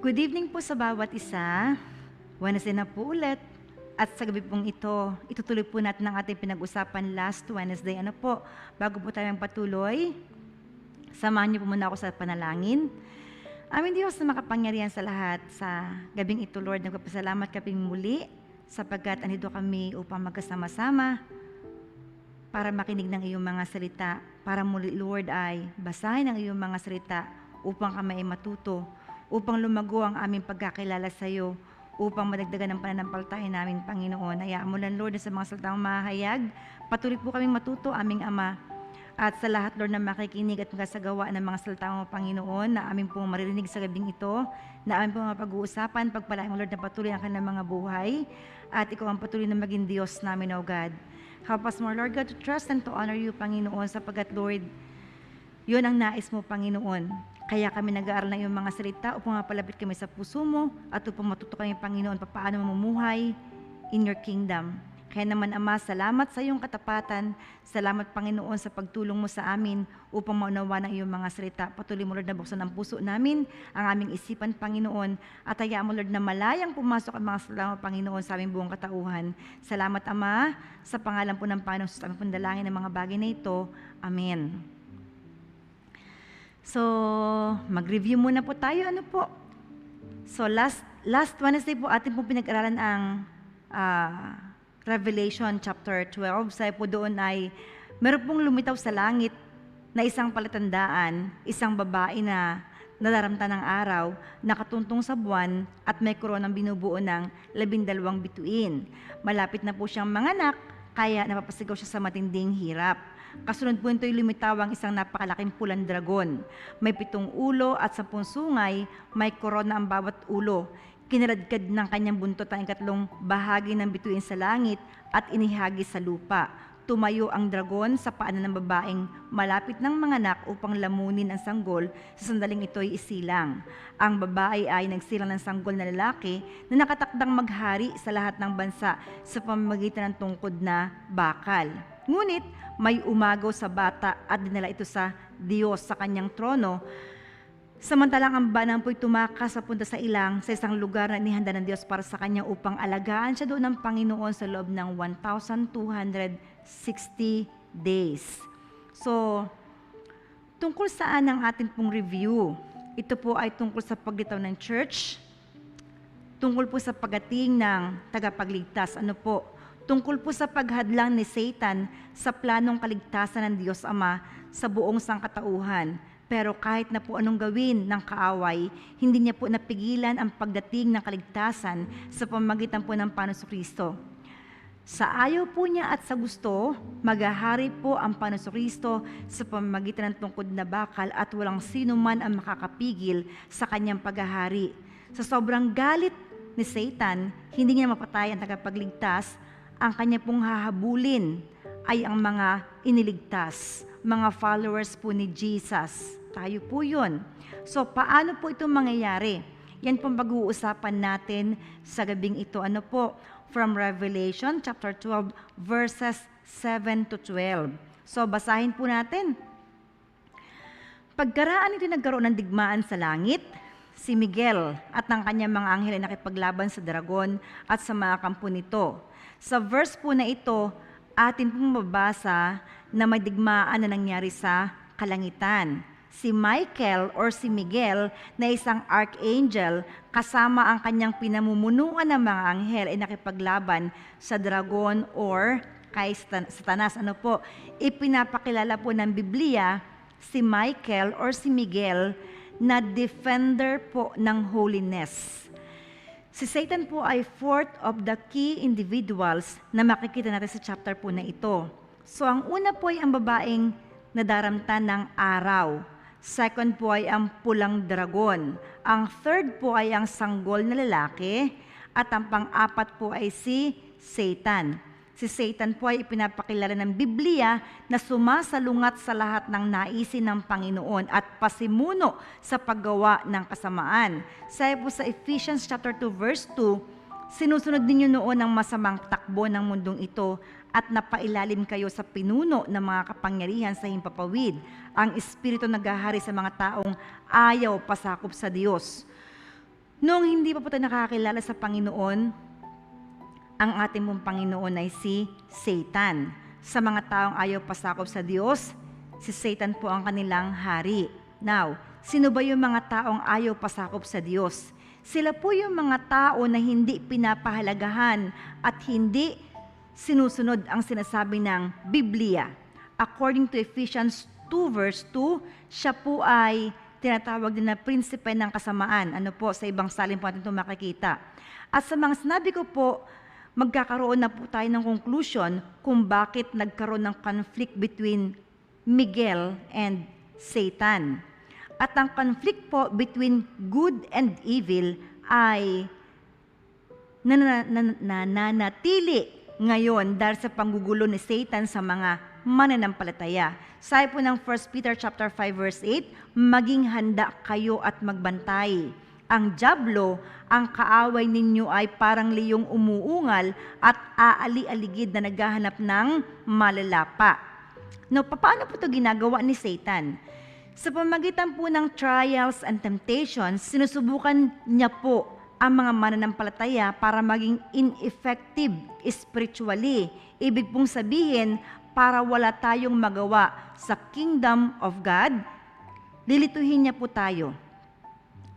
Good evening po sa bawat isa. Wednesday na po ulit. At sa gabi pong ito, itutuloy po natin ang ating pinag-usapan last Wednesday. Bago po tayo patuloy, samahan niyo po muna ako sa panalangin. Aming Diyos na makapangyarihan sa lahat, sa gabing ito, Lord, nagpapasalamat kaming muli sapagkat andito kami upang magkasama-sama para makinig ng iyong mga salita. Para muli, Lord, ay basahin ang iyong mga salita upang kami ay matuto, upang lumago ang aming pagkakilala sa iyo, upang madagdagan ang pananampalataya namin, Panginoon. Hayaan mo lang, Lord, na sa mga salitang mahayag, patuloy po kaming matuto, aming Ama. At sa lahat, Lord, na makikinig at magkasagawa ng mga salita mo, Panginoon, na aming pong maririnig sa gabing ito, na aming pong mapag-uusapan, pagpalain mo, Lord, na patuloy ang kanilang mga buhay, at ikaw ang patuloy na maging Diyos namin, O God. Help us more, Lord God, to trust and to honor you, Panginoon, sapagkat, Lord, yun ang nais mo, Panginoon. Kaya kami nag-aaral ng iyong mga salita upang mapalapit kami sa puso mo at upang matuto kami, Panginoon, paano mamumuhay in your kingdom. Kaya naman, Ama, salamat sa iyong katapatan. Salamat, Panginoon, sa pagtulong mo sa amin upang maunawa ng iyong mga salita. Patuloy mo, Lord, na buksan ang puso namin, ang aming isipan, Panginoon, at hayaan mo, Lord, na malayang pumasok ang mga salita mo, Panginoon, sa aming buong katauhan. Salamat, Ama, sa pangalan po ng Panginoon, sa aming pandalangin ng mga bagay na ito. Amen. So, mag-review muna po tayo. So, last Wednesday po, atin po pinag-aralan ang Revelation chapter 12. Sabi po doon ay, meron pong lumitaw sa langit na isang palatandaan, isang babae na nadaramta ng araw, nakatuntong sa buwan, at may koronang binubuo ng 12 bituin. Malapit na po siyang manganak, kaya napapasigaw siya sa matinding hirap. Kasunod po nito'y lumitaw ang isang napakalaking pulang dragon. May 7 ulo at 10 sungay, may korona ang bawat ulo. Kinaladkad ng kanyang buntot ang ikatlong bahagi ng bituin sa langit at inihagi sa lupa. Tumayo ang dragon sa paanan ng babaeng malapit ng manganak upang lamunin ang sanggol, sa sandaling ito'y isilang. Ang babae ay nagsilang ng sanggol na lalaki na nakatakdang maghari sa lahat ng bansa sa pamamagitan ng tungkod na bakal. Ngunit may umagaw sa bata at dinala ito sa Diyos sa kanyang trono. Samantalang ang banang po'y tumakas sa punta sa ilang sa isang lugar na inihanda ng Diyos para sa kanya upang alagaan siya doon ng Panginoon sa loob ng 1,260 days. So, tungkol saan ang atin pong review? Ito po ay tungkol sa paglitaw ng church, tungkol po sa pagdating ng tagapagligtas. Tungkol po sa paghadlang ni Satan sa planong kaligtasan ng Diyos Ama sa buong sangkatauhan. Pero kahit na po anong gawin ng kaaway, hindi niya po napigilan ang pagdating ng kaligtasan sa pamamagitan po ng Panginoong Kristo. Sa ayaw po niya at sa gusto, maghahari po ang Panginoong Kristo sa pamamagitan ng tungkod na bakal at walang sino man ang makakapigil sa kanyang paghahari. Sa sobrang galit ni Satan, hindi niya mapatay ang tagapagligtas. Ang kanya pong hahabulin ay ang mga iniligtas, mga followers po ni Jesus. Tayo po yun. So, paano po ito mangyayari? Yan pong pag-uusapan natin sa gabing ito. From Revelation chapter 12 verses 7 to 12. So, basahin po natin. Pagkaraan ito nagkaroon ng digmaan sa langit, si Miguel at ang kanyang mga anghel ay nakipaglaban sa dragon at sa mga kampo nito. Sa verse po na ito, atin pong mababasa na may digmaan na nangyari sa kalangitan. Si Michael or si Miguel na isang archangel kasama ang kanyang pinamumunuan ng mga anghel ay nakipaglaban sa dragon or kay Satanas. Ipinapakilala po ng Biblia si Michael or si Miguel na defender po ng holiness. Si Satan po ay fourth of the key individuals na makikita natin sa chapter po na ito. So ang una po ay ang babaeng nadaramtan ng araw. Second po ay ang pulang dragon. Ang third po ay ang sanggol na lalaki. At ang pang-apat po ay si Satan. Si Satan po ay ipinapakilala ng Biblia na sumasalungat sa lahat ng naisin ng Panginoon at pasimuno sa paggawa ng kasamaan. Sabi po sa Ephesians chapter 2 verse 2, sinusunod ninyo noon ang masamang takbo ng mundong ito at napailalim kayo sa pinuno ng mga kapangyarihan sa himpapawid. Ang Espiritu naghahari sa mga taong ayaw pasakop sa Diyos. Noong hindi pa po tayo nakakilala sa Panginoon, ang ating pong Panginoon ay si Satan. Sa mga taong ayaw pasakop sa Diyos, si Satan po ang kanilang hari. Now, sino ba yung mga taong ayaw pasakop sa Diyos? Sila po yung mga tao na hindi pinapahalagahan at hindi sinusunod ang sinasabi ng Biblia. According to Ephesians 2 verse 2, siya po ay tinatawag din na prinsipe ng kasamaan. Ano po, sa ibang salin po natin ito makikita. At sa mga sinabi ko po, magkakaroon na po tayo ng conclusion kung bakit nagkaroon ng conflict between Miguel and Satan. At ang conflict po between good and evil ay nananatili ngayon dahil sa panggugulo ni Satan sa mga mananampalataya. Sabi po ng 1 Peter chapter 5 verse 8, maging handa kayo at magbantay. Ang dyablo, ang kaaway ninyo ay parang liyong umuungal at aali-aligid na naghahanap ng malalapa. No, paano po ito ginagawa ni Satan? Sa pamagitan po ng trials and temptations, sinusubukan niya po ang mga mananampalataya para maging ineffective spiritually. Ibig pong sabihin, para wala tayong magawa sa kingdom of God, lilituhin niya po tayo.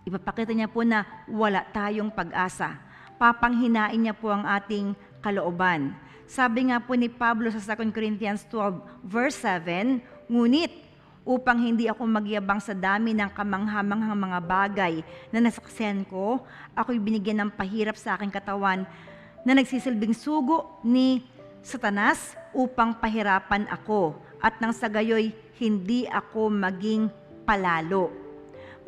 Ipapakita niya po na wala tayong pag-asa. Papanghinain niya po ang ating kalooban. Sabi nga po ni Pablo sa 2 Corinthians 12 verse 7, ngunit upang hindi ako magyabang sa dami ng kamanghamanghang mga bagay na nasaksihan ko, ako'y binigyan ng pahirap sa aking katawan na nagsisilbing sugo ni Satanas upang pahirapan ako at nang sa gayoy hindi ako maging palalo.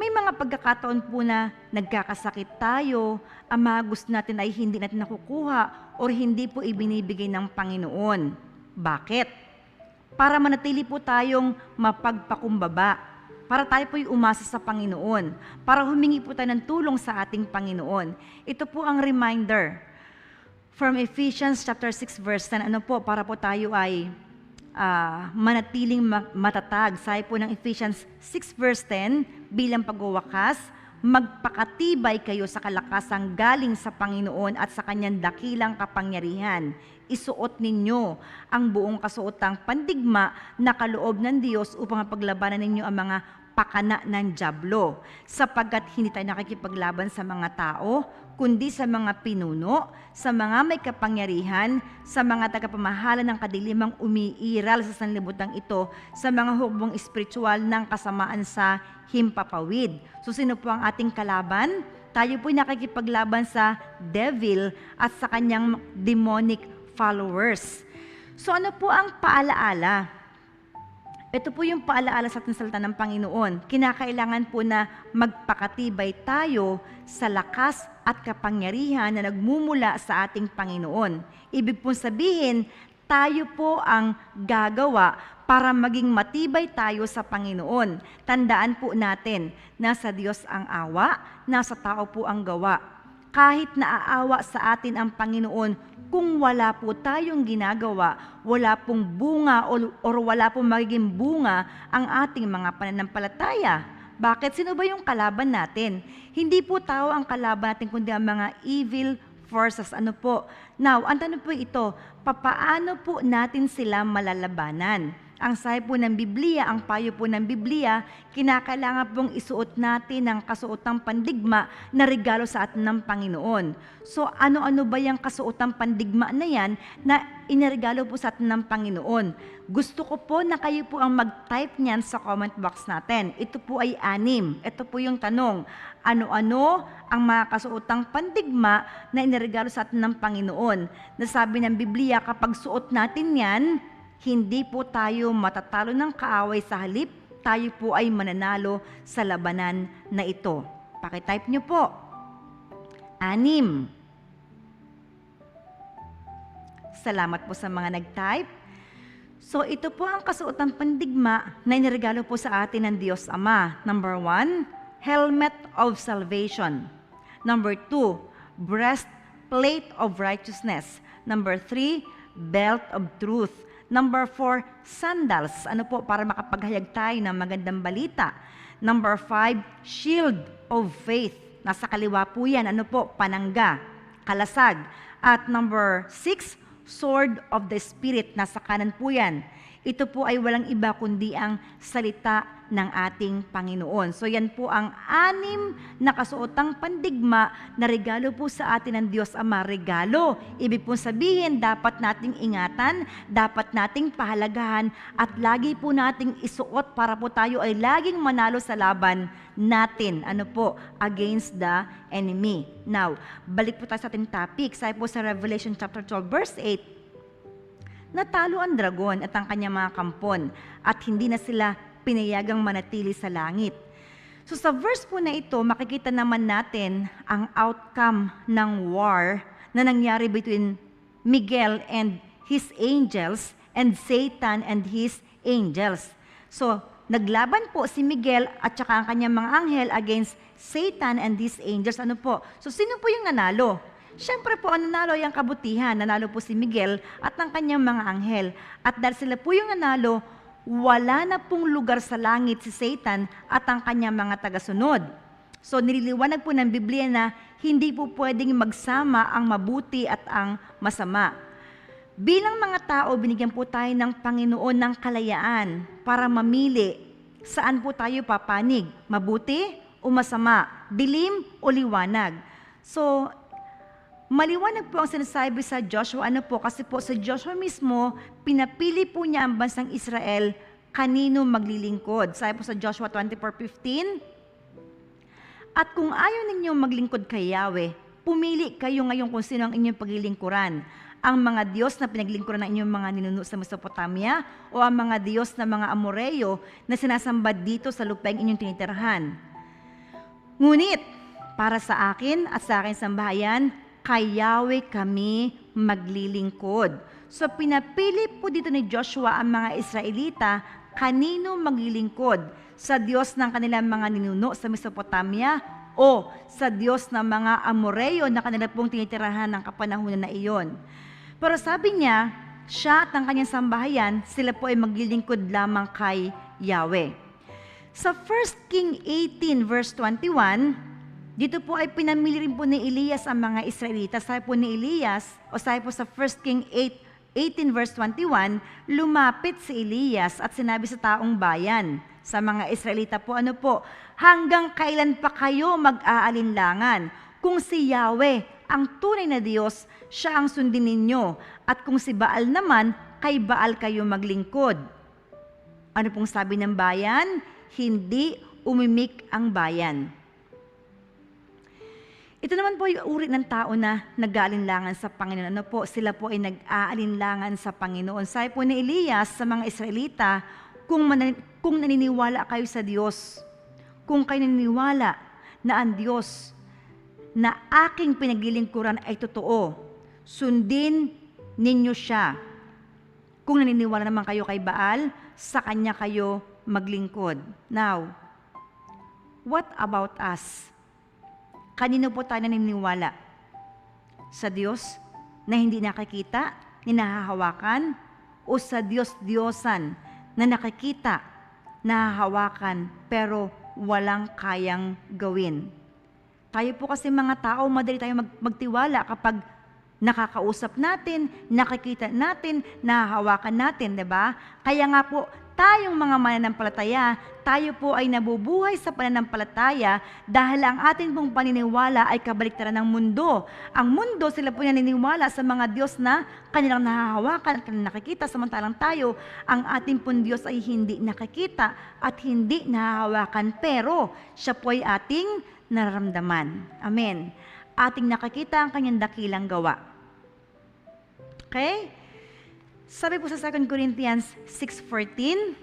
May mga pagkakataon po na nagkakasakit tayo, ang mga gusto natin ay hindi natin nakukuha o hindi po ibinibigay ng Panginoon. Bakit? Para manatili po tayong mapagpakumbaba, para tayo po'y umasa sa Panginoon, para humingi po tayo ng tulong sa ating Panginoon. Ito po ang reminder from Ephesians chapter 6 verse 10, para po tayo ay manatiling matatag. Sabi po ng Ephesians 6 verse 10, bilang pagwawakas, magpakatibay kayo sa kalakasang galing sa Panginoon at sa kanyang dakilang kapangyarihan. Isuot ninyo ang buong kasuotang pandigma na kaloob ng Diyos upang paglabanan ninyo ang mga pakana ng dyablo, sapagkat hindi tayo nakikipaglaban sa mga tao, kundi sa mga pinuno, sa mga may kapangyarihan, sa mga tagapamahala ng kadilimang umiiral sa sanlibutan ito, sa mga hukbong espiritual ng kasamaan sa himpapawid. So sino po ang ating kalaban? Tayo po'y nakikipaglaban sa devil at sa kanyang demonic followers. So ano po ang paalaala? Ito po yung paalaala sa ating salita ng Panginoon. Kinakailangan po na magpakatibay tayo sa lakas at kapangyarihan na nagmumula sa ating Panginoon. Ibig pong sabihin, tayo po ang gagawa para maging matibay tayo sa Panginoon. Tandaan po natin, nasa Diyos ang awa, nasa tao po ang gawa. Kahit naaawa sa atin ang Panginoon, kung wala po tayong ginagawa, wala pong bunga o wala pong magiging bunga ang ating mga pananampalataya. Bakit? Sino ba yung kalaban natin? Hindi po tao ang kalaban natin, kundi ang mga evil forces. Ano po? Now, ang tanong po ito, papaano po natin sila malalabanan? Ang sabi po ng Biblia, ang payo po ng Biblia, kinakailangan pong isuot natin ang kasuotang pandigma na regalo sa atin ng Panginoon. So ano-ano ba yung kasuotang pandigma na yan na iniregalo po sa atin ng Panginoon? Gusto ko po na kayo po ang mag-type niyan sa comment box natin. Ito po ay 6. Ito po yung tanong. Ano-ano ang mga kasuotang pandigma na iniregalo sa atin ng Panginoon? Nasabi ng Biblia, kapag suot natin yan, hindi po tayo matatalo ng kaaway, sa halip, tayo po ay mananalo sa labanan na ito. Pakitype nyo po. 6. Salamat po sa mga nag-type. So ito po ang kasuotang pandigma na iniregalo po sa atin ng Diyos Ama. Number 1, helmet of salvation. Number 2, breastplate of righteousness. Number 3, belt of truth. Number 4, sandals. Para makapaghayag tayo ng magandang balita. Number 5, shield of faith. nasa kaliwa po yan. Ano po? Panangga, kalasag. At number 6, sword of the Spirit, nasa kanan po yan. Ito po ay walang iba kundi ang salita ng ating Panginoon. So yan po ang 6 na kasuotang pandigma na regalo po sa atin ng Diyos Ama. Regalo, ibig po sabihin dapat nating ingatan, dapat nating pahalagahan at lagi po nating isuot para po tayo ay laging manalo sa laban natin. Ano po? Against the enemy. Now, balik po tayo sa ating topic. Sabi po sa Revelation chapter 12 verse 8, natalo ang dragon at ang kanyang mga kampon at hindi na sila pinayagang manatili sa langit. So sa verse po na ito, makikita naman natin ang outcome ng war na nangyari between Miguel and his angels and Satan and his angels. So naglaban po si Miguel at saka ang kanyang mga anghel against Satan and his angels. Ano po? So sino po yung nanalo? Siyempre po, ang nanalo ay ang kabutihan. Nanalo po si Miguel at ang kanyang mga anghel. At dahil sila po yung nanalo, wala na pong lugar sa langit si Satan at ang kanyang mga tagasunod. So nililiwanag po ng Biblia na hindi po pwedeng magsama ang mabuti at ang masama. Bilang mga tao, binigyan po tayo ng Panginoon ng kalayaan para mamili saan po tayo papanig, mabuti o masama, dilim o liwanag. So, maliwanag po ang sinasabi sa Joshua. Ano po? Kasi po sa Joshua mismo, pinapili po niya ang bansang Israel kanino maglilingkod. Sabi po sa Joshua 24:15, at kung ayaw ninyong maglingkod kay Yahweh, pumili kayo ngayon kung sino ang inyong paglilingkuran. Ang mga Diyos na pinaglingkuran ng inyong mga ninuno sa Mesopotamia o ang mga Diyos na mga Amoreo na sinasamba dito sa lupaing inyong tinitirhan. Ngunit, para sa akin at sa aking sambahayan, kay Yahweh kami maglilingkod. So pinapili po dito ni Joshua ang mga Israelita kanino maglilingkod, sa Diyos ng kanilang mga ninuno sa Mesopotamia o sa Diyos ng mga Amoreo na kanila pong tinitirahan ng kapanahunan na iyon. Pero sabi niya, siya at ang kanyang sambahayan, sila po ay maglilingkod lamang kay Yahweh. Sa 1 King 18 verse 21, dito po ay pinamili rin po ni Elias ang mga Israelita. Sabi po ni Elias, o sabi po sa 1 King 18 verse 21, lumapit si Elias at sinabi sa taong bayan, sa mga Israelita po, ano po, hanggang kailan pa kayo mag-aalinlangan? Kung si Yahweh, ang tunay na Diyos, siya ang sundin ninyo. At kung si Baal naman, kay Baal kayo maglingkod. Ano pong sabi ng bayan? Hindi umimik ang bayan. Ito naman po yung uri ng tao na nag-aalinlangan sa Panginoon. Ano po? Sila po ay nag-aalinlangan sa Panginoon. Sabi po ni Elias sa mga Israelita, kung naniniwala kayo sa Diyos, kung kayo naniniwala na ang Diyos na aking pinaglilingkuran ay totoo, sundin ninyo siya. Kung naniniwala naman kayo kay Baal, sa kanya kayo maglingkod. Now, what about us? Kanino po tayo naniniwala? Sa Diyos na hindi nakikita, hinahawakan, o sa Diyos-Diyosan na nakikita, nahahawakan, pero walang kayang gawin? Tayo po kasi mga tao, madali tayo magtiwala kapag nakakausap natin, nakikita natin, nahahawakan natin, diba? Kaya nga po, tayong mga mananampalataya, tayo po ay nabubuhay sa pananampalataya dahil ang ating pong paniniwala ay kabaliktaran ng mundo. Ang mundo, sila po naniniwala sa mga Diyos na kanilang nahahawakan at kanilang nakikita, samantalang tayo, ang ating pong Diyos ay hindi nakikita at hindi nahahawakan, pero siya po ay ating nararamdaman. Amen. Ating nakikita ang kanyang dakilang gawa. Okay? Sabi po sa 2 Corinthians 6:14,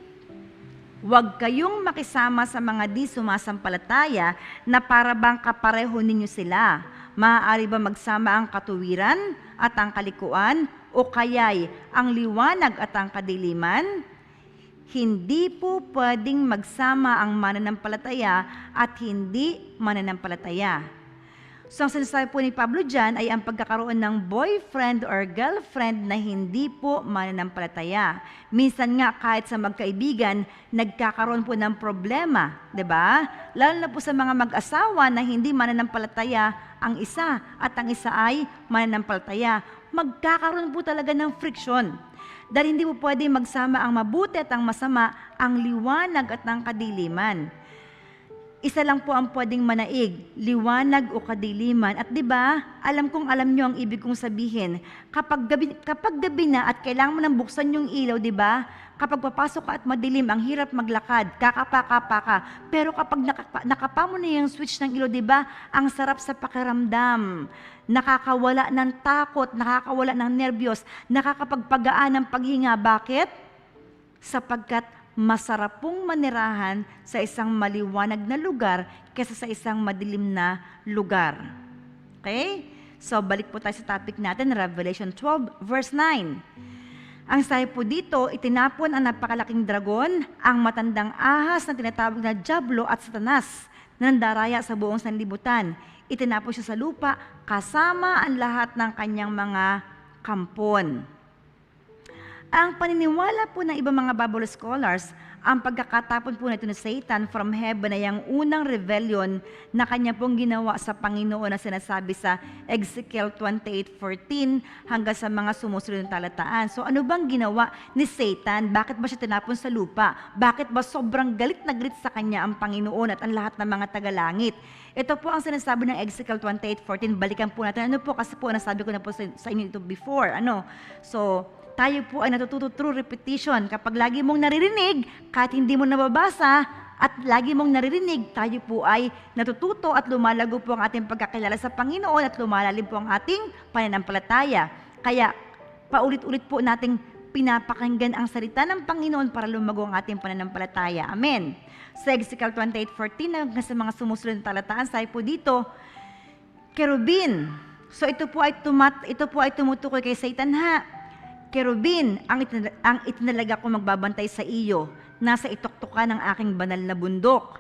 huwag kayong makisama sa mga di sumasampalataya na para bang kapareho ninyo sila. Maaari ba magsama ang katuwiran at ang kalikuan o kaya'y ang liwanag at ang kadiliman? Hindi po pwedeng magsama ang mananampalataya at hindi mananampalataya. So ang sinasabi po ni Pablo dyan ay ang pagkakaroon ng boyfriend or girlfriend na hindi po mananampalataya. Minsan nga kahit sa magkaibigan, nagkakaroon po ng problema, 'di ba? Lalo na po sa mga mag-asawa na hindi mananampalataya ang isa at ang isa ay mananampalataya. Magkakaroon po talaga ng friction. Dahil hindi po pwede magsama ang mabuti at ang masama, ang liwanag at ang kadiliman. Isa lang po ang pwedeng manaig, liwanag o kadiliman. At 'di ba, alam niyo ang ibig kong sabihin. Kapag gabi na at kailangan mo nang buksan yung ilaw, 'di ba? Kapag papasok ka at madilim, ang hirap maglakad, kakapa-kapa ka. Pero kapag nakapa mo na yung switch ng ilaw, 'di ba? Ang sarap sa pakiramdam. Nakakawala ng takot, nakakawala ng nerbiyos, nakakapagpagaan ng paghinga. Bakit? Sapagkat masarap pong manirahan sa isang maliwanag na lugar kaysa sa isang madilim na lugar. Okay? So, balik po tayo sa topic natin, Revelation 12, verse 9. Ang sabi po dito, itinapon ang napakalaking dragon, ang matandang ahas na tinatawag na Diablo at Satanas, na nandaraya sa buong sanlibutan. Itinapon siya sa lupa, kasama ang lahat ng kanyang mga kampon. Ang paniniwala po ng ibang mga Bible scholars, ang pagkakatapon po nito ni Satan from heaven ay ang unang rebellion na kanya pong ginawa sa Panginoon na sinasabi sa Ezekiel 28:14 hanggang sa mga sumusunod na talataan. So ano bang ginawa ni Satan? Bakit ba siya tinapon sa lupa? Bakit ba sobrang galit na galit sa kanya ang Panginoon at ang lahat ng mga tagalangit? Ito po ang sinasabi ng Ezekiel 28:14. Balikan po natin. Ano po? Kasi po nasabi ko na po sa inyo ito before. So, tayo po ay natututo through repetition. Kapag lagi mong naririnig, kahit hindi mo nababasa, at lagi mong naririnig, tayo po ay natututo at lumalago po ang ating pagkakilala sa Panginoon at lumalalim po ang ating pananampalataya. Kaya, paulit-ulit po nating pinapakinggan ang salita ng Panginoon para lumago ang ating pananampalataya. Amen. Sa Ezekiel 28:14, hanggang sa mga sumusunod na talataan, sabi po dito, kerubin. So ito po ay tumutukoy kay Satan ha. Kerubin, ang itinalaga ko magbabantay sa iyo, nasa itoktokan ng aking banal na bundok.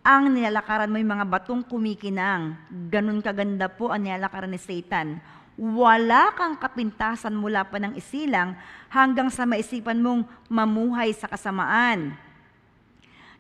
Ang nilalakaran mo yung mga batong kumikinang. Ganun kaganda po ang nilalakaran ni Satan. Wala kang kapintasan mula pa ng isilang hanggang sa maisipan mong mamuhay sa kasamaan.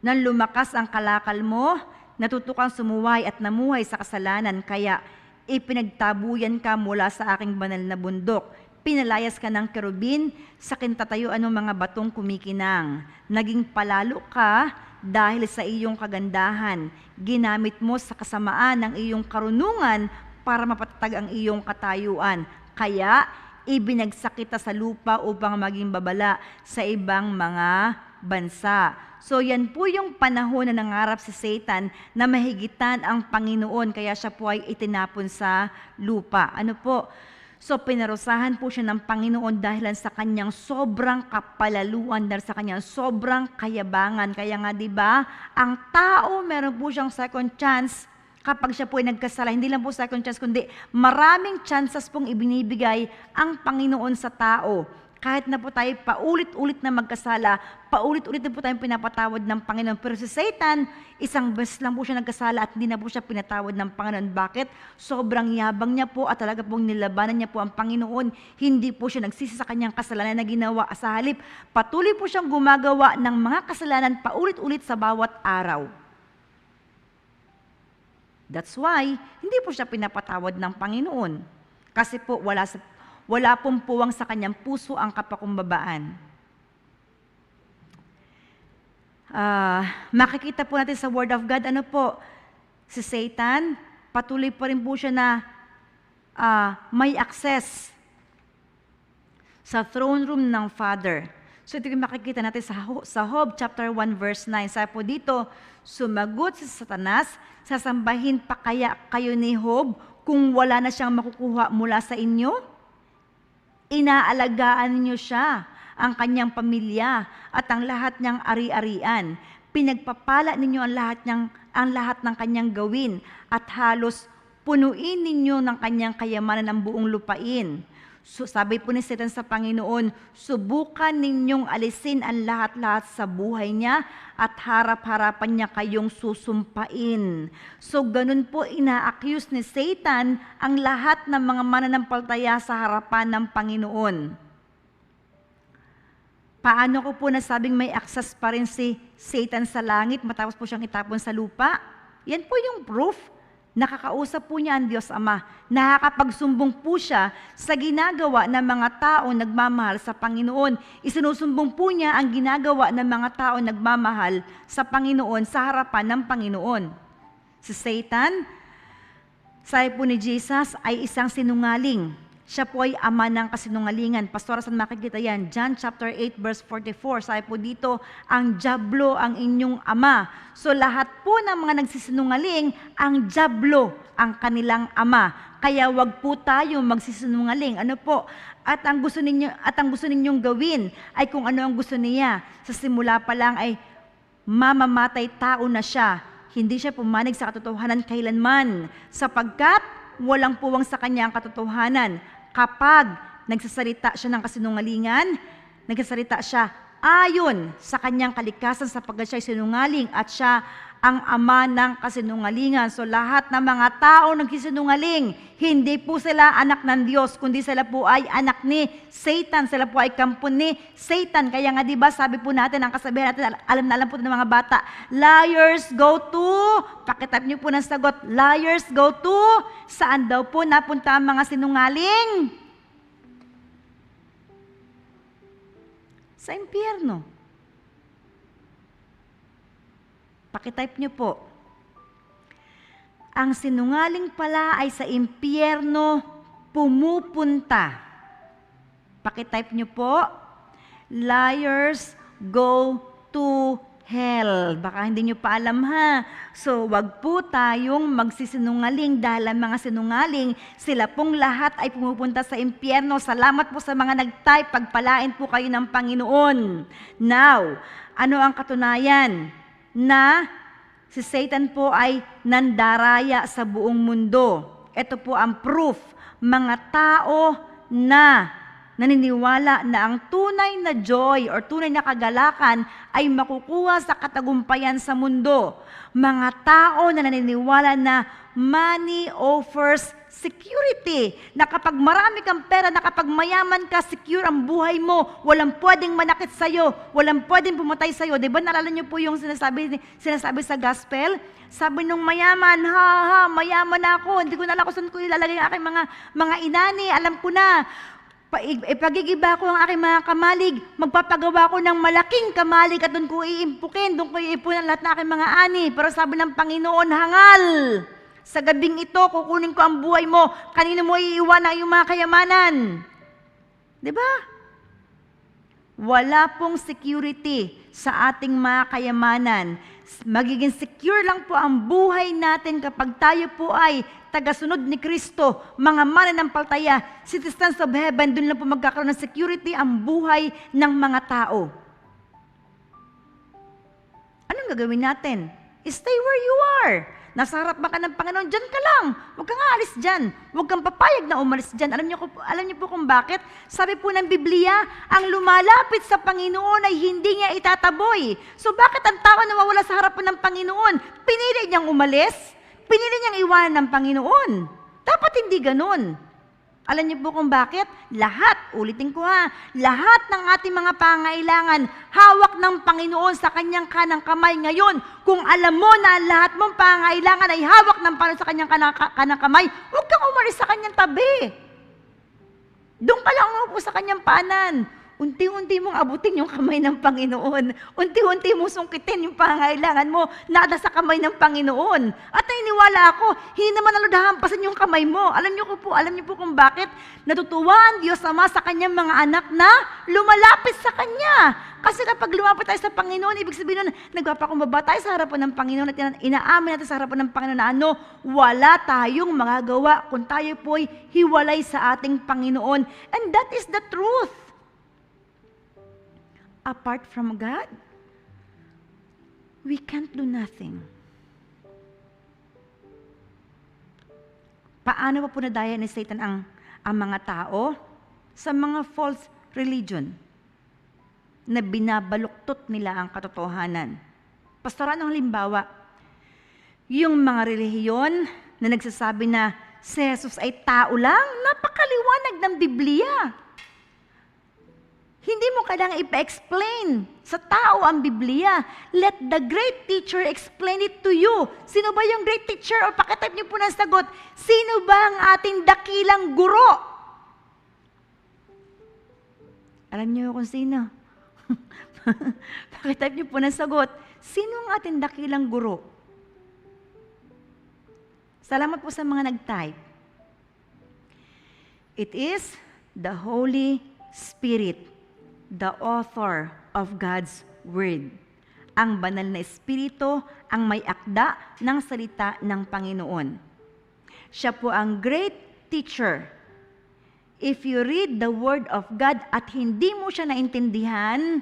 Nang lumakas ang kalakal mo, natuto kang sumuway at namuhay sa kasalanan, kaya ipinagtabuyan ka mula sa aking banal na bundok. Pinalayas ka ng kerubin sa kintatayuan ng mga batong kumikinang. Naging palalo ka dahil sa iyong kagandahan. Ginamit mo sa kasamaan ng iyong karunungan para mapatatag ang iyong katayuan. Kaya ibinagsak kita sa lupa upang maging babala sa ibang mga bansa. So yan po yung panahon na nangarap si Satan na mahigitan ang Panginoon, kaya siya po ay itinapon sa lupa. Ano po? So pinarusahan po siya ng Panginoon dahil sa kanyang sobrang kapalaluan, dahil sa kanyang sobrang kayabangan. Kaya nga 'di ba, ang tao meron po siyang second chance kapag siya po ay nagkasala. Hindi lang po second chance, kundi maraming chances pong ibinibigay ang Panginoon sa tao. Kahit na po tayo paulit-ulit na magkasala, paulit-ulit na po tayong pinapatawad ng Panginoon. Pero si Satan, isang beses lang po siya nagkasala at hindi na po siya pinatawad ng Panginoon. Bakit? Sobrang yabang niya po at talaga pong nilabanan niya po ang Panginoon. Hindi po siya nagsisi sa kanyang kasalanan na ginawa. Sa halip, patuloy po siyang gumagawa ng mga kasalanan paulit-ulit sa bawat araw. That's why, hindi po siya pinapatawad ng Panginoon. Kasi po wala pong puwang sa kanyang puso ang kapakumbabaan. Makikita po natin sa Word of God, ano po, si Satan, patuloy pa rin po siya na may access sa throne room ng Father. So ito yung makikita natin sa Job chapter 1 verse 9. Sabi po dito, sumagot si Satanas, sasambahin pa kaya kayo ni Job kung wala na siyang makukuha mula sa inyo? Inaalagaan niyo siya, ang kanyang pamilya, at ang lahat niyang ari-arian. Pinagpapala ninyo ang lahat ng kanyang gawin, at halos punuin ninyo ng kanyang kayamanan ng buong lupain. So, sabi po ni Satan sa Panginoon, subukan ninyong alisin ang lahat-lahat sa buhay niya at harap-harapan niya kayong susumpain. So, ganun po ina-accuse ni Satan ang lahat ng mga mananampalataya sa harapan ng Panginoon. Paano ko po nasabing may access pa rin si Satan sa langit matapos po siyang itapon sa lupa? Yan po yung proof. Nakakausap po niya ang Diyos Ama. Nakakapagsumbong po siya sa ginagawa ng mga tao nagmamahal sa Panginoon. Isinusumbong po niya ang ginagawa ng mga tao nagmamahal sa Panginoon sa harapan ng Panginoon. Si Satan, sabi po ni Jesus, ay isang sinungaling. Siya po ay ama ng kasinungalingan. Pastora, saan makikita yan? John chapter 8 verse 44. Sabi po dito, ang dyablo ang inyong ama. So lahat po ng mga nagsisinungaling, ang dyablo ang kanilang ama. Kaya wag po tayo magsisinungaling. Ano po? At ang gusto ninyong gawin ay kung ano ang gusto niya. Sa simula pa lang ay mamamatay tao na siya. Hindi siya pumanig sa katotohanan kailanman, sapagkat walang puwang sa kanya ang katotohanan. Kapag nagsasalita siya ng kasinungalingan, nagsasalita siya ayon sa kanyang kalikasan sapagkat siya ay sinungaling at siya ang ama ng kasinungalingan. So lahat ng mga tao nagsisinungaling, hindi po sila anak ng Diyos, kundi sila po ay anak ni Satan. Sila po ay kampo ni Satan. Kaya nga diba sabi po natin, ang kasabihan natin, alam na alam po ng mga bata, liars go to, pakitype niyo po ng sagot, liars go to, saan daw po napunta ang mga sinungaling? Sa impyerno. Pakitype niyo po. Ang sinungaling pala ay sa impyerno pumupunta. Pakitype niyo po. Liars go to hell. Baka hindi niyo pa alam ha. So, wag po tayong magsisinungaling dahil ang mga sinungaling, sila pong lahat ay pumupunta sa impyerno. Salamat po sa mga nag-type. Pagpalain po kayo ng Panginoon. Now, ano ang katunayan? Na si Satan po ay nandaraya sa buong mundo. Ito po ang proof. Mga tao na naniniwala na ang tunay na joy or tunay na kagalakan ay makukuha sa katagumpayan sa mundo. Mga tao na naniniwala na money offers security. Na kapag marami kang pera, na kapag mayaman ka, secure ang buhay mo. Walang pwedeng manakit sa'yo. Walang pwedeng pumatay sa'yo. Diba naalala niyo po yung sinasabi sa gospel? Sabi nung mayaman, mayaman ako. Hindi ko na alam kung saan ko ilalagay ang aking mga inani. Alam ko na. Ipagigiba ko ang aking mga kamalig. Magpapagawa ko ng malaking kamalig at doon ko iimpukin. Doon ko iipunan lahat ng aking mga ani. Pero sabi ng Panginoon, hangal! Sa gabing ito, kukunin ko ang buhay mo. Kanino mo iiwan ang iyong mga kayamanan? Diba? Wala pong security sa ating mga kayamanan. Magiging secure lang po ang buhay natin kapag tayo po ay tagasunod ni Kristo, mga mananampalataya, citizens of heaven, doon lang po magkakaroon ng security ang buhay ng mga tao. Anong gagawin natin? Stay where you are. Nasa harap ba ka ng Panginoon? Diyan ka lang. Huwag kang aalis dyan. Huwag kang papayag na umalis dyan. Alam niyo po kung bakit? Sabi po ng Biblia, ang lumalapit sa Panginoon ay hindi niya itataboy. So bakit ang tao na mawala sa harapan ng Panginoon? Pinili niyang umalis? Pinili niyang iwanan ng Panginoon? Dapat hindi ganun. Alam niyo po kung bakit? Lahat, ulitin ko ha, lahat ng ating mga pangailangan, hawak ng Panginoon sa kanyang kanang kamay. Ngayon, kung alam mo na lahat mong pangailangan ay hawak ng Panginoon sa kanyang kanang kamay, huwag kang umalis sa kanyang tabi. Doon ka lang umupo sa kanyang paanan. Unti-unti mong abutin yung kamay ng Panginoon. Unti-unti mong sungkitin yung pangailangan mo na nasa kamay ng Panginoon. At naniniwala ako, hindi naman naludahampasan yung kamay mo. Alam niyo po kung bakit? Natutuwa ang Diyos Ama sa kanyang mga anak na lumalapit sa Kanya. Kasi kapag lumapit tayo sa Panginoon, ibig sabihin nun, nagpapakumbaba tayo sa harapan ng Panginoon at inaamin natin sa harapan ng Panginoon na wala tayong magagawa kung tayo po'y hiwalay sa ating Panginoon. And that is the truth. Apart from God, we can't do nothing. Paano pa po nadaya ni Satan ang mga tao? sa mga false religion na binabaluktot nila ang katotohanan. Pastor, anong halimbawa? Yung mga relihiyon na nagsasabi na si Jesus ay tao lang, napakaliwanag ng Biblia. Hindi mo kailangang ipa-explain sa tao ang Biblia. Let the great teacher explain it to you. Sino ba yung great teacher? O pakitype niyo po ng sagot. Sino ba ang ating dakilang guro? Alam niyo kung sino? Pakitype niyo po ng sagot. Sino ang ating dakilang guro? Salamat po sa mga nag-type. It is the Holy Spirit, the author of God's Word. Ang banal na Espiritu ang may akda ng salita ng Panginoon. Siya po ang great teacher. If you read the Word of God at hindi mo siya naintindihan,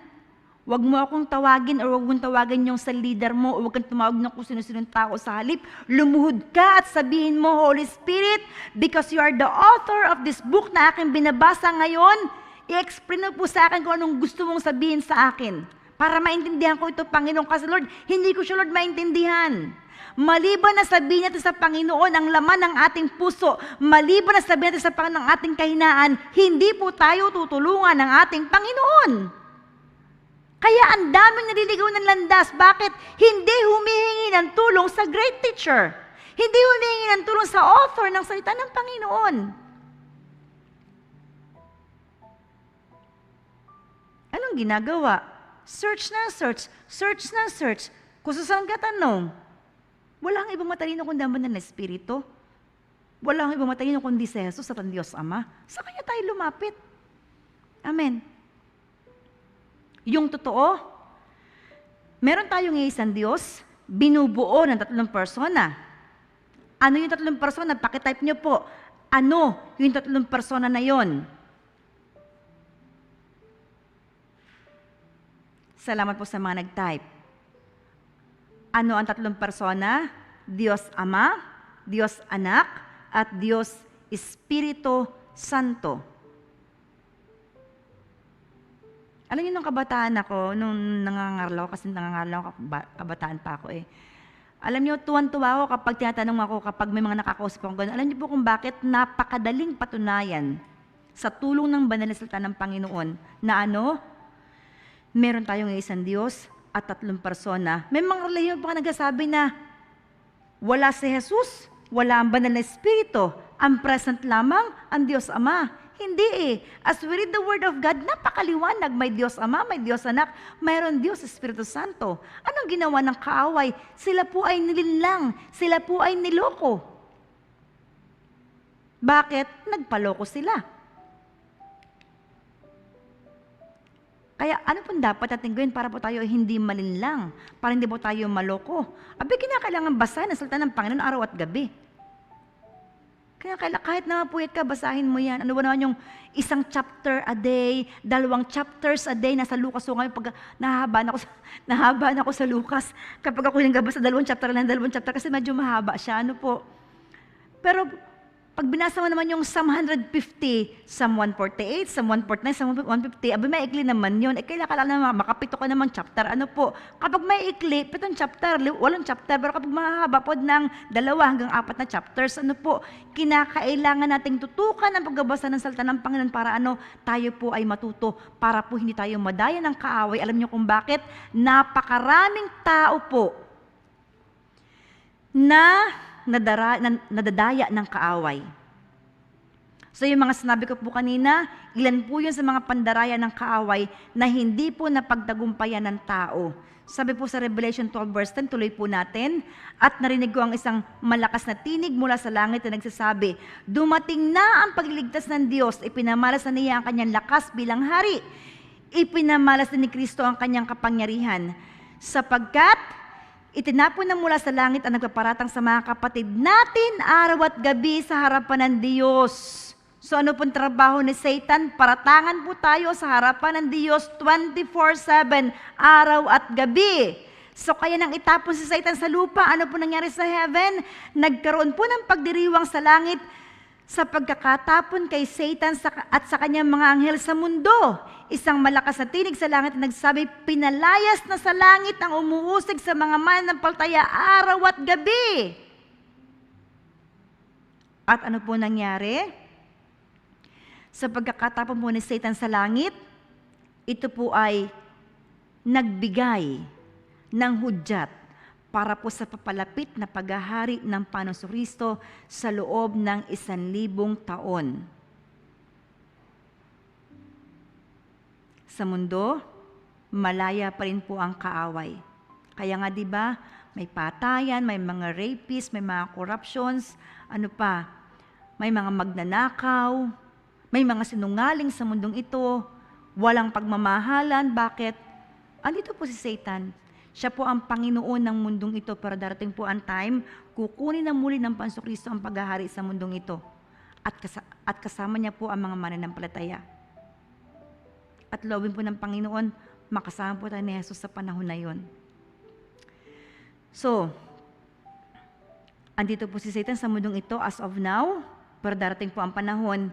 wag mo akong tawagin o wag mong tawagin yung sa leader mo o wag kang tumawag ng kung sino-sinong tao sa halip. Lumuhod ka at sabihin mo, Holy Spirit, because you are the author of this book na aking binabasa ngayon, i-explain mo po sa akin kung anong gusto mong sabihin sa akin. Para maintindihan ko ito, Panginoon. Kasi Lord, hindi ko siya, Lord, maintindihan. Maliban na sabihin natin sa Panginoon ang laman ng ating puso, maliban na sabihin natin sa Panginoon ang ating kahinaan, hindi po tayo tutulungan ng ating Panginoon. Kaya ang daming naliligaw ng landas. Bakit? Hindi humihingi ng tulong sa great teacher. Hindi humihingi ng tulong sa author ng salita ng Panginoon. Anong ginagawa? Search na search. Search na search. Kung saan ka tanong, wala ang ibang matalino kundi ang banal na Espiritu. Wala ang ibang matalino kundi si Jesus at ang Diyos Ama. Sa Kanya tayo lumapit. Amen. Yung totoo, meron tayong isang Diyos, binubuo ng tatlong persona. Ano yung tatlong persona? Pakitype nyo po. Ano yung tatlong persona na yon? Salamat po sa mga nag-type. Ano ang tatlong persona? Diyos Ama, Diyos Anak, at Diyos Espiritu Santo. Alam niyo, nung kabataan ako, nung nangangarlaw, kasi nangangarlaw, kabataan pa ako eh. Alam niyo, tuwan-tuwa ako kapag tinatanong ako, kapag may mga nakakausap akong gano'n. Alam niyo po kung bakit napakadaling patunayan sa tulong ng banal na salita ng Panginoon na ano, meron tayong isang Diyos at tatlong persona. May mga relihiyon pa nagsasabi na wala si Jesus, wala ang banal na Espiritu, ang present lamang ang Diyos Ama. Hindi eh. As we read the Word of God, napakaliwanag. May Diyos Ama, may Diyos Anak, mayroon Diyos Espiritu Santo. Anong ginawa ng kaaway? Sila po ay nilinlang. Sila po ay niloko. Bakit? Nagpaloko sila. Kaya ano pong dapat natin gawin para po tayo hindi malinlang? Para hindi po tayo maloko? Abi, kinakailangan basahin ang salita ng Panginoon araw at gabi. Kaya kahit na mapuyat ka, basahin mo yan. Ano ba naman yung isang chapter a day, 2 chapters a day, nasa Lucas. So ngayon, pag nahahabaan ako sa Lucas, kapag ako yung gabas sa 2 chapter lang, 2 chapter, kasi medyo mahaba siya. Ano po? Pero pag binasa mo naman yung Psalm 150, Psalm 148, Psalm 149, Psalm 150, abi may ikli naman yun. Kailangan naman, makapito ka naman chapter. Ano po? Kapag may ikli, 7 chapter, 8 chapter, pero kapag mahaba po ng 2 hanggang 4 na chapters, ano po? Kinakailangan nating tutukan ang pagbabasa ng salita ng Panginoon para ano? Tayo po ay matuto, para po hindi tayo madaya ng kaaway. Alam niyo kung bakit? Napakaraming tao po na nadadaya ng kaaway. So yung mga sinabi ko po kanina, ilan po yun sa mga pandaraya ng kaaway na hindi po napagtagumpayan ng tao. Sabi po sa Revelation 12 verse 10, tuloy po natin, at narinig ko ang isang malakas na tinig mula sa langit na nagsasabi, dumating na ang pagliligtas ng Diyos, ipinamalas na niya ang kanyang lakas bilang hari. Ipinamalas na ni Kristo ang kanyang kapangyarihan, sapagkat itinapon na mula sa langit ang nagpaparatang sa mga kapatid natin araw at gabi sa harapan ng Diyos. So ano pong trabaho ni Satan? Paratangan po tayo sa harapan ng Diyos 24/7, araw at gabi. So kaya nang itapon si Satan sa lupa, ano po nangyari sa heaven? Nagkaroon po ng pagdiriwang sa langit sa pagkakatapon kay Satan at sa kanyang mga anghel sa mundo, isang malakas na tinig sa langit na nagsabi, pinalayas na sa langit ang umuusig sa mga mananampalataya araw at gabi. At ano po nangyari? Sa pagkakatapon po ni Satan sa langit, ito po ay nagbigay ng hudyat para po sa papalapit na paghahari ng Panginoong Kristo sa loob ng 1,000 taon. Sa mundo, malaya pa rin po ang kaaway. Kaya nga 'di ba, may patayan, may mga rapists, may mga corruptions, ano pa, may mga magnanakaw, may mga sinungaling sa mundong ito, walang pagmamahalan. Bakit? Andito po si Satan. Siya po ang Panginoon ng mundong ito, pero darating po ang time, kukunin na muli ng Panginoong Kristo ang paghahari sa mundong ito. At kasama niya po ang mga mananampalataya. At loobin po ng Panginoon, makasama po tayo ni Jesus sa panahon na yon. So, andito po si Satan sa mundong ito as of now, pero darating po ang panahon,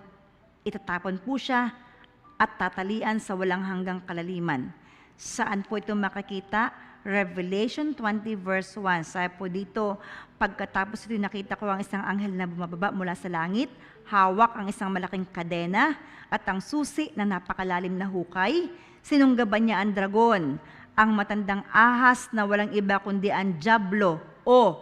itatapon po siya at tatalian sa walang hanggang kalaliman. Saan po ito makikita? Revelation 20 verse 1. Sabi po dito, pagkatapos ito nakita ko ang isang anghel na bumababa mula sa langit, hawak ang isang malaking kadena at ang susi na napakalalim na hukay. Sinunggaban niya ang dragon, ang matandang ahas na walang iba kundi ang Diablo o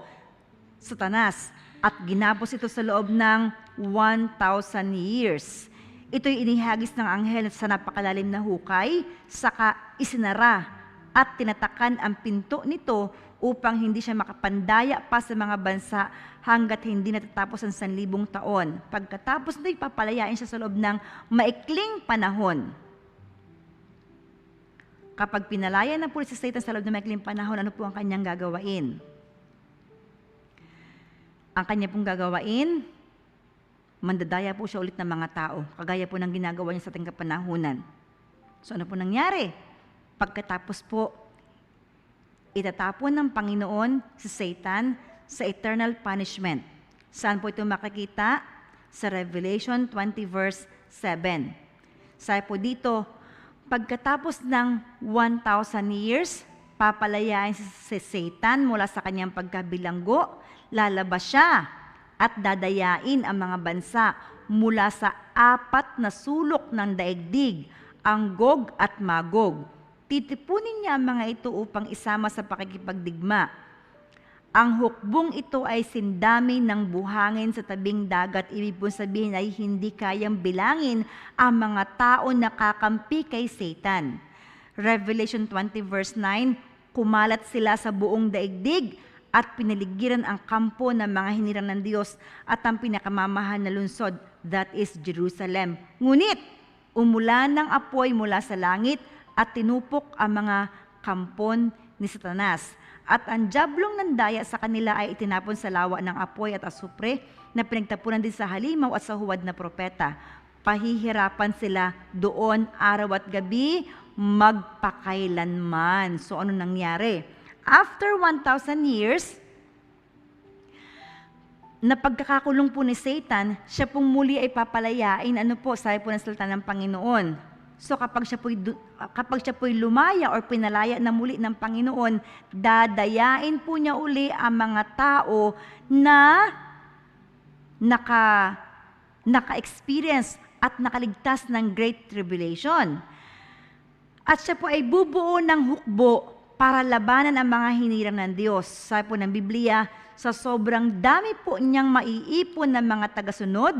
Satanas, at ginapos ito sa loob ng 1,000 years. Ito'y inihagis ng anghel sa napakalalim na hukay, saka isinara at tinatakan ang pinto nito upang hindi siya makapandaya pa sa mga bansa hanggat hindi natatapos ang 1,000 taon. Pagkatapos nito, ipapalayain siya sa loob ng maikling panahon. Kapag pinalaya na po si Satan sa loob ng maikling panahon, ano po ang kanyang gagawain? Ang kanya pong gagawain, mandadaya po siya ulit ng mga tao, kagaya po ng ginagawa niya sa ating kapanahunan. So ano po nangyari? Pagkatapos po, itatapon ng Panginoon si Satan sa eternal punishment. Saan po ito makikita? Sa Revelation 20 verse 7. Sabi po dito, pagkatapos ng 1,000 years, papalayain si Satan mula sa kanyang pagkabilanggo, lalabas siya at dadayain ang mga bansa mula sa 4 na sulok ng daigdig, ang Gog at Magog. Titipunin niya ang mga ito upang isama sa pakikipagdigma. Ang hukbong ito ay sindami ng buhangin sa tabing dagat. Ibig po sabihin ay hindi kayang bilangin ang mga tao na kakampi kay Satan. Revelation 20 verse 9, kumalat sila sa buong daigdig at pinaligiran ang kampo ng mga hinirang ng Diyos at ang pinakamamahal na lungsod, that is Jerusalem. Ngunit, umulan ng apoy mula sa langit at tinupok ang mga kampon ni Satanas. At ang Diablong nandaya sa kanila ay itinapon sa lawa ng apoy at asupre na pinagtapunan din sa halimaw at sa huwad na propeta. Pahihirapan sila doon araw at gabi, magpakailanman. So ano nangyari? After 1,000 years, na pagkakakulong po ni Satan, siya pong muli ay papalayain, ano po, sabi po ng salita ng Panginoon. So kapag siya po'y lumaya or pinalaya na muli ng Panginoon, dadayain po niya uli ang mga tao na naka-experience at nakaligtas ng Great Tribulation. At siya po ay bubuo ng hukbo para labanan ang mga hinirang ng Diyos. Sabi po ng Biblia, sa sobrang dami po niyang maiipon ng mga tagasunod,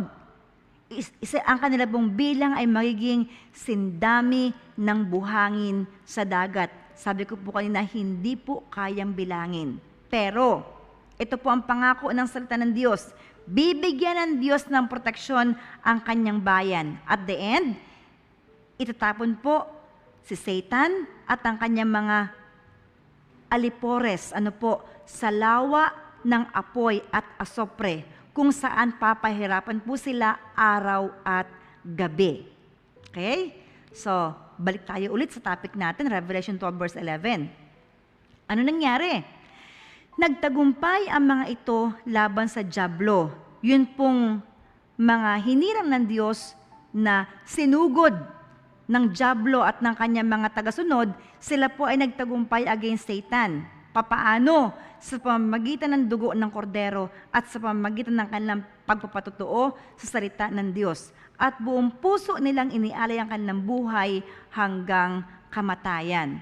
ang kanila pong bilang ay magiging sindami ng buhangin sa dagat. Sabi ko po kanina, hindi po kayang bilangin. Pero, ito po ang pangako ng salita ng Diyos. Bibigyan ng Diyos ng proteksyon ang kanyang bayan. At the end, itatapon po si Satan at ang kanyang mga alipores, sa lawa ng apoy at asopre, kung saan papahirapan po sila araw at gabi. Okay? So, balik tayo ulit sa topic natin, Revelation 12 verse 11. Ano nangyari? Nagtagumpay ang mga ito laban sa Diablo. Yun pong mga hinirang ng Diyos na sinugod ng dyablo at ng kanyang mga tagasunod, sila po ay nagtagumpay against Satan. Papaano? Sa pamamagitan ng dugo ng kordero at sa pamamagitan ng kanilang pagpapatotoo sa salita ng Diyos. At buong puso nilang inialay ang kanilang buhay hanggang kamatayan.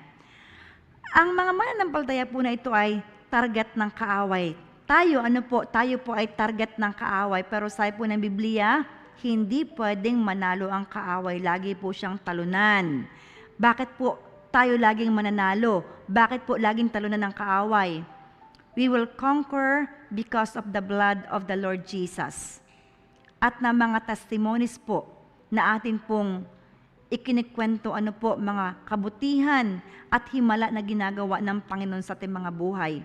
Ang mga mananampalataya po na ito ay target ng kaaway. Tayo po ay target ng kaaway, pero sabi po ng Biblia, hindi pwedeng manalo ang kaaway, lagi po siyang talunan. Bakit po tayo laging mananalo? Bakit po laging talunan ng kaaway? We will conquer because of the blood of the Lord Jesus. At na mga testimonies po na atin pong ikinikwento mga kabutihan at himala na ginagawa ng Panginoon sa ating mga buhay.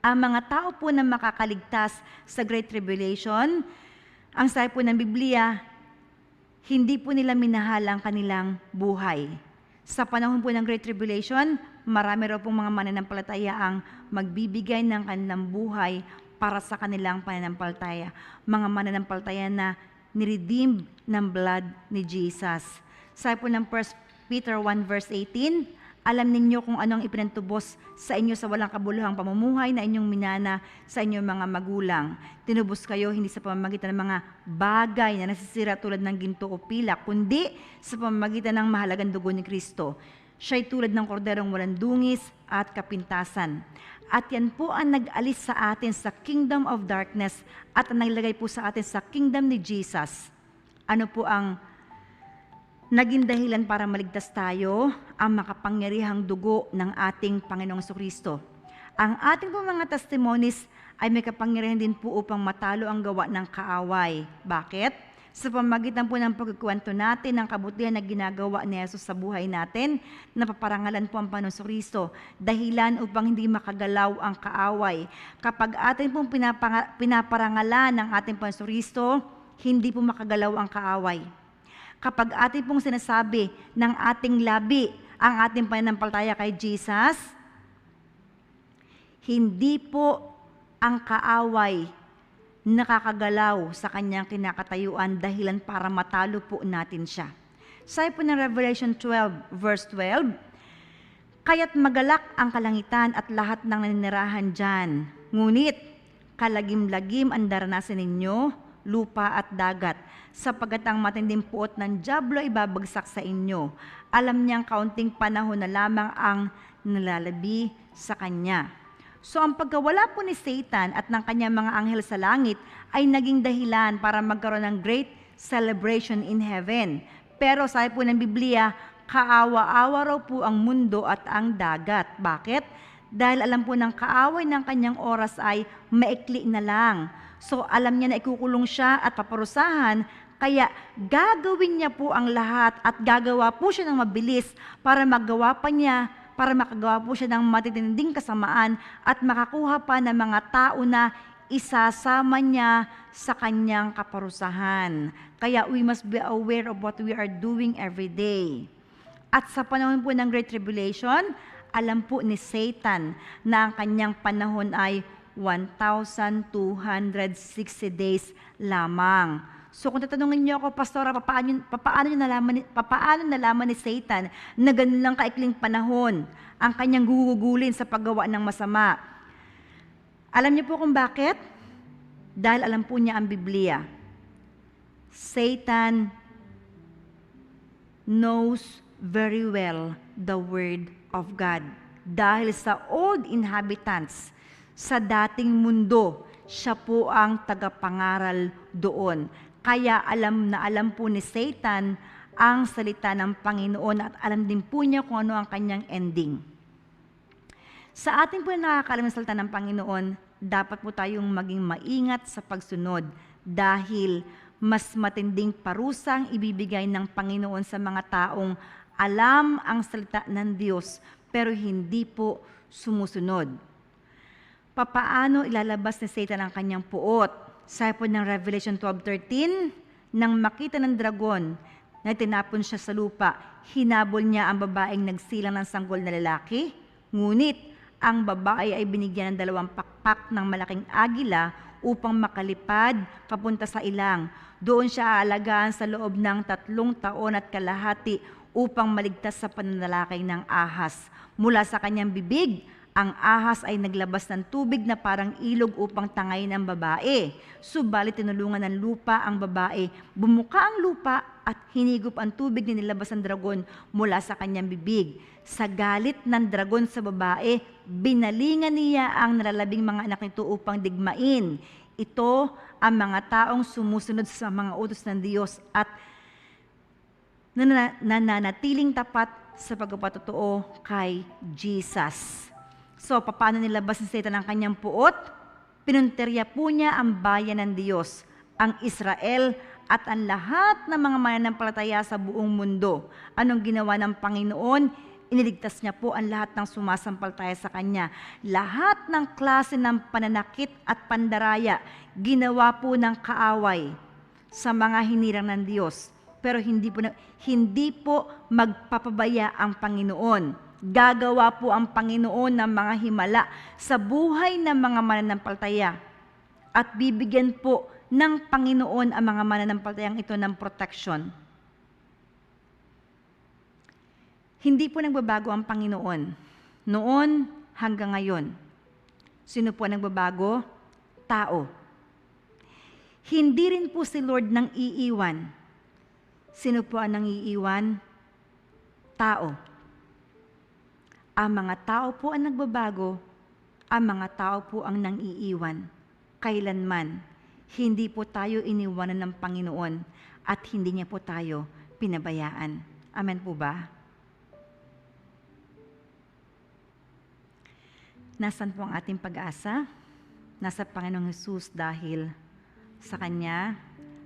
Ang mga tao po na makakaligtas sa Great Tribulation, ang sabi po ng Biblia, hindi po nila minahal ang kanilang buhay. Sa panahon po ng Great Tribulation, marami raw pong mga mananampalataya ang magbibigay ng kanilang buhay para sa kanilang pananampalataya. Mga mananampalataya na niredeemed ng blood ni Jesus. Sabi po ng 1 Peter 1 verse 18, alam ninyo kung anong ipinantubos sa inyo sa walang kabuluhang pamumuhay na inyong minana sa inyong mga magulang. Tinubos kayo hindi sa pamamagitan ng mga bagay na nasisira tulad ng ginto o pilak, kundi sa pamamagitan ng mahalagang dugo ni Kristo. Siya'y tulad ng korderong walang dungis at kapintasan. At yan po ang nag-alis sa atin sa kingdom of darkness at ang naglagay po sa atin sa kingdom ni Jesus. Ano po ang naging dahilan para maligtas tayo? Ang makapangyarihang dugo ng ating Panginoong Jesucristo. Ang ating po mga testimonies ay may kapangyarihan din po upang matalo ang gawa ng kaaway. Bakit? Sa pamagitan po ng pagkukwento natin ng kabutihan na ginagawa ni Jesus sa buhay natin, napaparangalan po ang Panginoong Jesucristo, dahilan upang hindi makagalaw ang kaaway. Kapag atin pong pinaparangalan ng ating Panginoong Jesucristo, hindi po makagalaw ang kaaway. Kapag atin pong sinasabi ng ating labi ang ating pananampalataya kay Jesus, hindi po ang kaaway nakakagalaw sa kanyang kinakatayuan dahilan para matalo po natin siya. Sabi po ng Revelation 12 verse 12, kaya't magalak ang kalangitan at lahat ng naninirahan dyan. Ngunit kalagim-lagim ang daranasan ninyo, lupa at dagat, sapagkat ang matinding puot ng dyablo ay babagsak sa inyo. Alam niyang kaunting panahon na lamang ang nalalabi sa kanya. So ang pagkawala po ni Satan at ng kanyang mga anghel sa langit ay naging dahilan para magkaroon ng great celebration in heaven. Pero sabi po ng Biblia, kaawa-awa raw po ang mundo at ang dagat. Bakit? Dahil alam po ng kaaway ng kanyang oras ay maikli na lang. So alam niya na ikukulong siya at paparusahan, kaya gagawin niya po ang lahat at gagawa po siya ng mabilis para makagawa po siya ng matitinding kasamaan at makakuha pa ng mga tao na isasama niya sa kanyang kaparusahan. Kaya we must be aware of what we are doing every day. At sa panahon po ng Great Tribulation, alam po ni Satan na ang kanyang panahon ay 1,260 days lamang. So kung tatanungin niyo ako, Pastora, papaano nalaman ni Satan na ganun lang kaikling panahon ang kanyang gugugulin sa paggawa ng masama? Alam niyo po kung bakit? Dahil alam po niya ang Biblia. Satan knows very well the Word of God. Dahil sa old inhabitants, sa dating mundo, siya po ang tagapangaral doon. Kaya alam po ni Satan ang salita ng Panginoon at alam din po niya kung ano ang kanyang ending. Sa ating po nakakaalam ng salita ng Panginoon, dapat po tayong maging maingat sa pagsunod dahil mas matinding parusang ibibigay ng Panginoon sa mga taong alam ang salita ng Diyos pero hindi po sumusunod. Papaano ilalabas ni Satan ang kanyang puot? Sabi po ng Revelation 12:13, nang makita ng dragon na tinapon siya sa lupa, hinabol niya ang babaeng nagsilang ng sanggol na lalaki, ngunit ang babae ay binigyan ng 2 pakpak ng malaking agila upang makalipad papunta sa ilang. Doon siya aalagaan sa loob ng 3 taon at kalahati upang maligtas sa pananalakay ng ahas. Mula sa kanyang bibig, ang ahas ay naglabas ng tubig na parang ilog upang tangayin ang babae. Subalit tinulungan ng lupa ang babae. Bumuka ang lupa at hinigop ang tubig na nilabas ng dragon mula sa kanyang bibig. Sa galit ng dragon sa babae, binalingan niya ang nalalabing mga anak nito upang digmain. Ito ang mga taong sumusunod sa mga utos ng Diyos at nananatiling tapat sa pagpapatotoo kay Jesus. So, paano nilabas ni Satan ang kanyang puot? Pinunterya po niya ang bayan ng Diyos, ang Israel at ang lahat ng mga mananampalataya sa buong mundo. Anong ginawa ng Panginoon? Iniligtas niya po ang lahat ng sumasampalataya sa Kanya. Lahat ng klase ng pananakit at pandaraya, ginawa po ng kaaway sa mga hinirang ng Diyos. Pero hindi po magpapabaya ang Panginoon. Gagawa po ang Panginoon ng mga himala sa buhay ng mga mananampalataya at bibigyan po ng Panginoon ang mga mananampalatayang ito ng protection. Hindi po nagbabago ang Panginoon noon hanggang ngayon. Sino po nagbabago? Tao. Hindi rin po si Lord nang iiwan. Sino po ang nang iiwan? Tao. Ang mga tao po ang nagbabago, ang mga tao po ang nang-iiwan. Kailanman, hindi po tayo iniwanan ng Panginoon at hindi niya po tayo pinabayaan. Amen po ba? Nasaan po ang ating pag-asa? Nasa Panginoong Hesus dahil sa Kanya,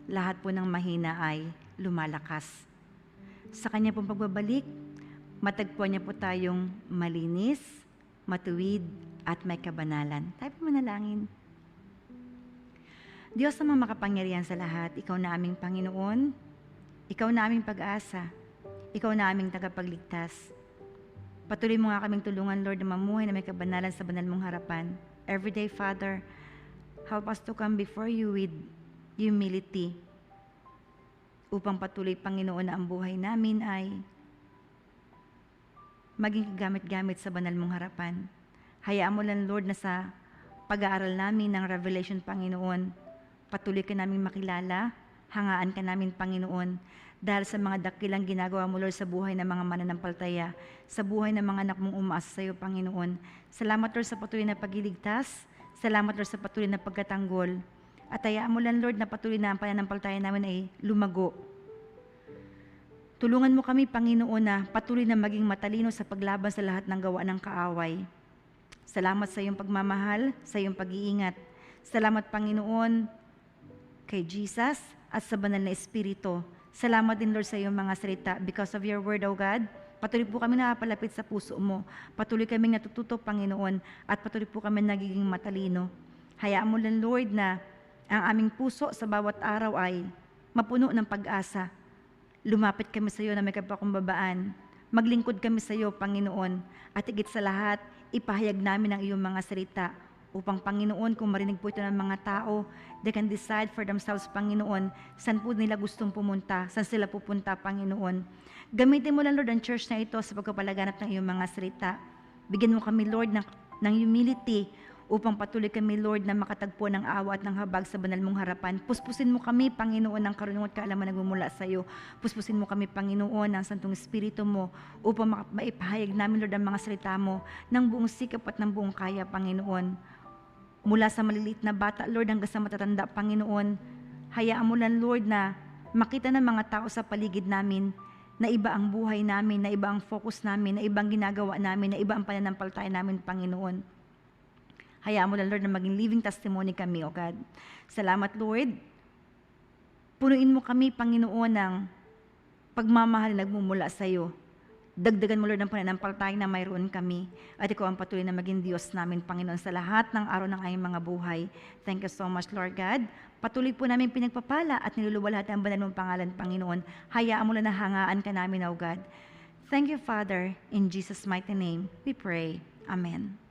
lahat po ng mahina ay lumalakas. Sa Kanya pong pagbabalik, matagpuan niya po tayong malinis, matuwid, at may kabanalan. Tayo po manalangin. Diyos na makapangyarihan sa lahat, Ikaw na aming Panginoon, Ikaw na aming pag-asa, Ikaw na aming tagapagligtas. Patuloy mo nga kaming tulungan, Lord, na mamuhay na may kabanalan sa banal mong harapan. Everyday, Father, help us to come before you with humility upang patuloy, Panginoon, na ang buhay namin ay maging gamit-gamit sa banal mong harapan. Hayaan mo lang, Lord, na sa pag-aaral namin ng Revelation, Panginoon, patuloy ka namin makilala, hangaan ka namin, Panginoon, dahil sa mga dakilang ginagawa mo, Lord, sa buhay ng mga mananampalataya, sa buhay ng mga anak mong umaasa sa iyo, Panginoon. Salamat, Lord, sa patuloy na pagliligtas. Salamat, Lord, sa patuloy na pagkatanggol. At hayaan mo lang, Lord, na patuloy na ang pananampalataya namin ay lumago. Tulungan mo kami, Panginoon, na patuloy na maging matalino sa paglaban sa lahat ng gawa ng kaaway. Salamat sa iyong pagmamahal, sa iyong pag-iingat. Salamat, Panginoon, kay Jesus at sa banal na Espiritu. Salamat din, Lord, sa iyong mga salita. Because of your word, O God, patuloy po kami nakapalapit sa puso mo. Patuloy kaming natututo, Panginoon, at patuloy po kami nagiging matalino. Hayaan mo lang, Lord, na ang aming puso sa bawat araw ay mapuno ng pag-asa. Lumapit kami sa iyo na may kapakumbabaan. Maglingkod kami sa iyo, Panginoon. At higit sa lahat, ipahayag namin ang iyong mga salita upang, Panginoon, kung marinig po ito ng mga tao, they can decide for themselves, Panginoon, saan po nila gustong pumunta, saan sila pupunta, Panginoon. Gamitin mo lang, Lord, ang church na ito sa pagpapalaganap ng iyong mga salita. Bigyan mo kami, Lord, ng humility upang patuloy kami, Lord, na makatagpo ng awa at ng habag sa banal mong harapan. Puspusin mo kami, Panginoon, ng karunungan at kaalaman nagmumula sa iyo. Puspusin mo kami, Panginoon, ng Santong Espiritu mo upang maipahayag namin, Lord, ang mga salita mo ng buong sikap at ng buong kaya, Panginoon. Mula sa maliliit na bata, Lord, hanggang sa matatanda, Panginoon, hayaan mo lang, Lord, na makita ng mga tao sa paligid namin na iba ang buhay namin, na iba ang focus namin, na ibang ginagawa namin, na iba ang pananampalataya namin, Panginoon. Hayaan mo lang, Lord, na maging living testimony kami, O God. Salamat, Lord. Punuin mo kami, Panginoon, ng pagmamahal na nagmumula sa iyo. Dagdagan mo, Lord, ng pananampalataya na mayroon kami. At ikaw ang patuloy na maging Diyos namin, Panginoon, sa lahat ng araw ng aming mga buhay. Thank you so much, Lord God. Patuloy po namin pinagpapala at niluluwalhati ang banal mong pangalan, Panginoon. Hayaan mo lang na hangaan ka namin, O God. Thank you, Father. In Jesus' mighty name, we pray. Amen.